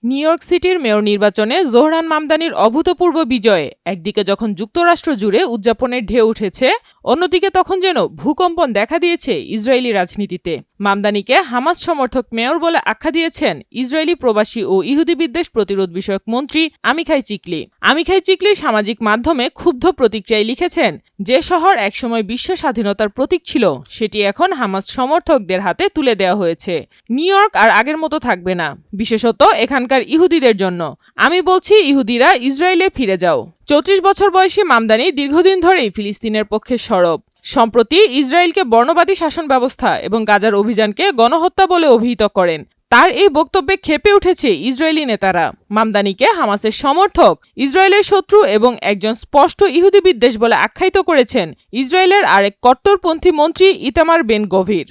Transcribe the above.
New York সিটির mayor নির্বাচনে Zohran মামদানির অভূতপূর্ব বিজয়ে একদিকে যখন যুক্তরাষ্ট্র জুড়ে উদযাপনের ঢেউ উঠেছে, অন্যদিকে তখন যেন ভূকম্পন দেখা দিয়েছে ইসরায়েলি রাজনীতিতে। মামদানিকে হামাস সমর্থক মেয়র বলে আখ্যা দিয়েছেন ইসরায়েলি প্রবাসী ও ইহুদি বিদ্বেষ প্রতিরোধ বিষয়ক মন্ত্রী আমিখাই চিকলি। আমিখাই চিকলি সামাজিক মাধ্যমে ক্ষুব্ধ প্রতিক্রিয়ায় লিখেছেন, যে শহর একসময় বিশ্ব স্বাধীনতার প্রতীক ছিল সেটি এখন হামাস সমর্থকদের হাতে তুলে দেওয়া হয়েছে। নিউ ইয়র্ক আর আগের মতো থাকবে না, বিশেষত এখানকার ইহুদিদের জন্য। আমি বলছি, ইহুদিরা ইসরায়েলে ফিরে যাও। 34 বছর বয়সী মামদানি দীর্ঘদিন ধরেই ফিলিস্তিনের পক্ষে সরব। সম্প্রতি ইসরায়েলকে বর্ণবাদী শাসন ব্যবস্থা এবং গাজার অভিযানকে গণহত্যা বলে অভিহিত করেন। তার এই বক্তব্যে ক্ষেপে উঠেছে ইসরায়েলি নেতারা। মামদানিকে হামাসের সমর্থক, ইসরায়েলের শত্রু এবং একজন স্পষ্ট ইহুদি বিদ্বেষ বলে আখ্যায়িত করেছেন ইসরায়েলের আরেক কট্টরপন্থী মন্ত্রী ইতামার বেন গভির।